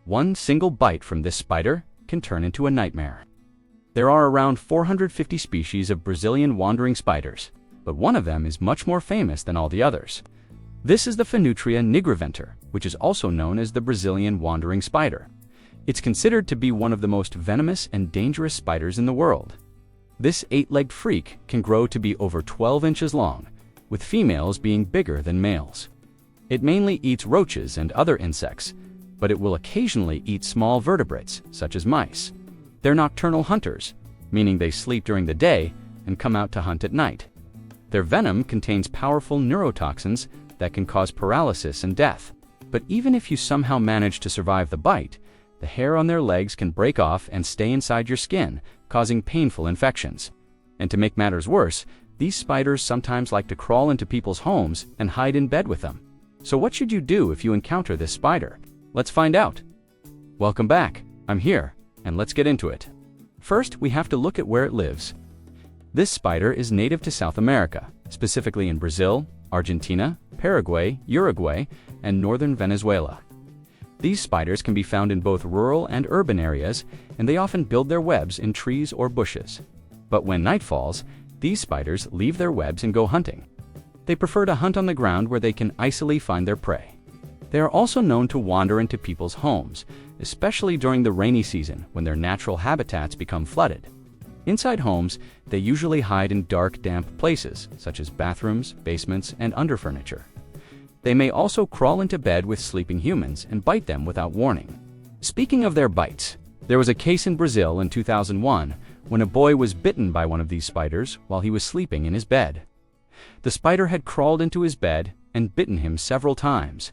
One single bite from this spider can turn into a nightmare. There are around 450 species of Brazilian wandering spiders, but one of them is much more famous than all the others. This is the Phoneutria nigriventer, which is also known as the Brazilian wandering spider. It's considered to be one of the most venomous and dangerous spiders in the world. This 8-legged freak can grow to be over 12 inches long, with females being bigger than males. It mainly eats roaches and other insects, but it will occasionally eat small vertebrates, such as mice. They're nocturnal hunters, meaning they sleep during the day and come out to hunt at night. Their venom contains powerful neurotoxins that can cause paralysis and death. But even if you somehow manage to survive the bite, the hair on their legs can break off and stay inside your skin, causing painful infections. And to make matters worse, these spiders sometimes like to crawl into people's homes and hide in bed with them. So what should you do if you encounter this spider? Let's find out. Welcome back. I'm here, and let's get into it. First, we have to look at where it lives. This spider is native to South America, specifically in Brazil, Argentina, Paraguay, Uruguay, and northern Venezuela. These spiders can be found in both rural and urban areas, and they often build their webs in trees or bushes. But when night falls, these spiders leave their webs and go hunting. They prefer to hunt on the ground where they can easily find their prey. They are also known to wander into people's homes, especially during the rainy season when their natural habitats become flooded. Inside homes, they usually hide in dark, damp places, such as bathrooms, basements, and under furniture. They may also crawl into bed with sleeping humans and bite them without warning. Speaking of their bites, there was a case in Brazil in 2001 when a boy was bitten by one of these spiders while he was sleeping in his bed. The spider had crawled into his bed and bitten him several times.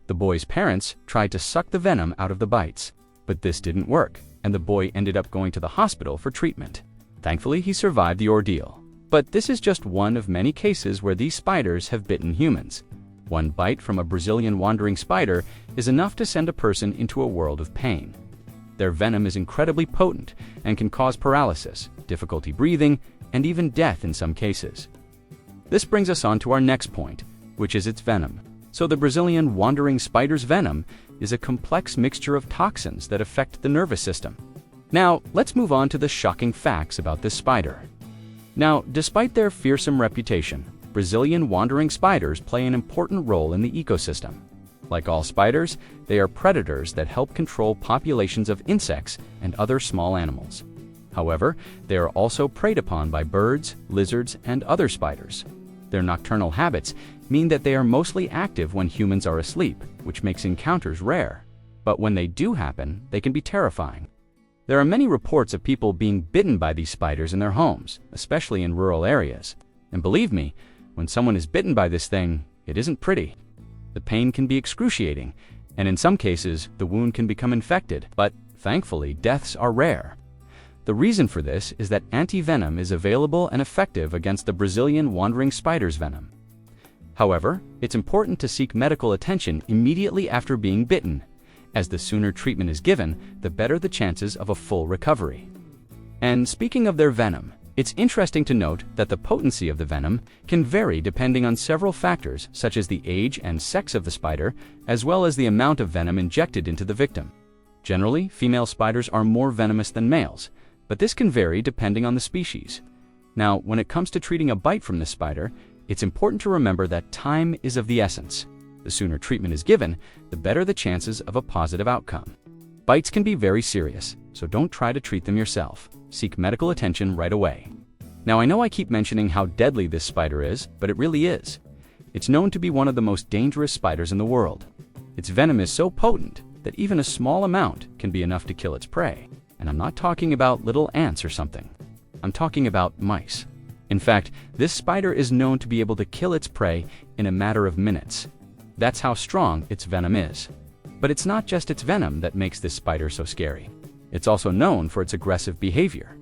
The boy's parents tried to suck the venom out of the bites, but this didn't work, and the boy ended up going to the hospital for treatment. Thankfully, he survived the ordeal. But this is just one of many cases where these spiders have bitten humans. One bite from a Brazilian wandering spider is enough to send a person into a world of pain. Their venom is incredibly potent and can cause paralysis, difficulty breathing, and even death in some cases. This brings us on to our next point, which is its venom. So the Brazilian wandering spider's venom is a complex mixture of toxins that affect the nervous system. Now, let's move on to the shocking facts about this spider. Now, despite their fearsome reputation, Brazilian wandering spiders play an important role in the ecosystem. Like all spiders, they are predators that help control populations of insects and other small animals. However, they are also preyed upon by birds, lizards, and other spiders. Their nocturnal habits mean that they are mostly active when humans are asleep, which makes encounters rare. But when they do happen, they can be terrifying. There are many reports of people being bitten by these spiders in their homes, especially in rural areas. And believe me, when someone is bitten by this thing, it isn't pretty. The pain can be excruciating, and in some cases, the wound can become infected, but thankfully, deaths are rare. The reason for this is that anti-venom is available and effective against the Brazilian wandering spider's venom. However, it's important to seek medical attention immediately after being bitten, as the sooner treatment is given, the better the chances of a full recovery. And speaking of their venom, it's interesting to note that the potency of the venom can vary depending on several factors such as the age and sex of the spider, as well as the amount of venom injected into the victim. Generally, female spiders are more venomous than males, but this can vary depending on the species. Now, when it comes to treating a bite from this spider, it's important to remember that time is of the essence. The sooner treatment is given, the better the chances of a positive outcome. Bites can be very serious, so don't try to treat them yourself. Seek medical attention right away. Now, I know I keep mentioning how deadly this spider is, but it really is. It's known to be one of the most dangerous spiders in the world. Its venom is so potent that even a small amount can be enough to kill its prey. And I'm not talking about little ants or something. I'm talking about mice. In fact, this spider is known to be able to kill its prey in a matter of minutes. That's how strong its venom is. But it's not just its venom that makes this spider so scary. It's also known for its aggressive behavior.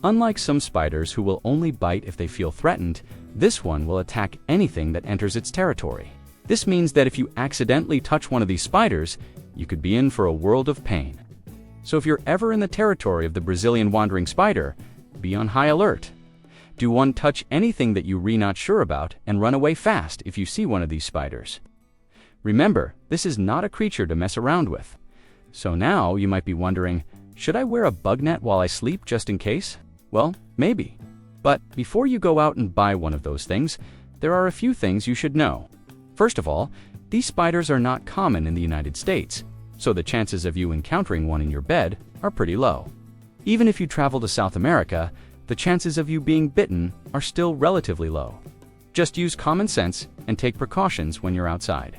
Unlike some spiders who will only bite if they feel threatened, this one will attack anything that enters its territory. This means that if you accidentally touch one of these spiders, you could be in for a world of pain. So if you're ever in the territory of the Brazilian wandering spider, be on high alert. Do one touch anything that you're not sure about and run away fast if you see one of these spiders. Remember, this is not a creature to mess around with. So now you might be wondering, should I wear a bug net while I sleep just in case? Well, maybe. But before you go out and buy one of those things, there are a few things you should know. First of all, these spiders are not common in the United States, so the chances of you encountering one in your bed are pretty low. Even if you travel to South America, the chances of you being bitten are still relatively low. Just use common sense and take precautions when you're outside.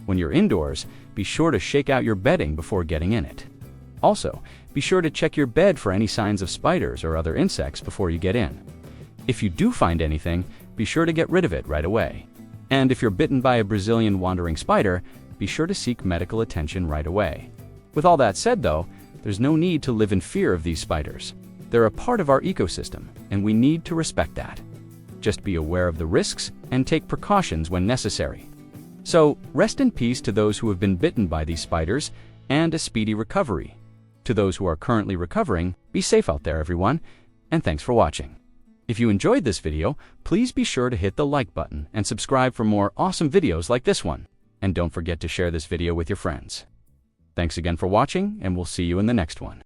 When you're indoors, be sure to shake out your bedding before getting in it. Also, be sure to check your bed for any signs of spiders or other insects before you get in. If you do find anything, be sure to get rid of it right away. And if you're bitten by a Brazilian wandering spider, be sure to seek medical attention right away. With all that said though, there's no need to live in fear of these spiders. They're a part of our ecosystem, and we need to respect that. Just be aware of the risks and take precautions when necessary. So, rest in peace to those who have been bitten by these spiders, and a speedy recovery. To those who are currently recovering, be safe out there everyone, and thanks for watching. If you enjoyed this video, please be sure to hit the like button and subscribe for more awesome videos like this one. And don't forget to share this video with your friends. Thanks again for watching, and we'll see you in the next one.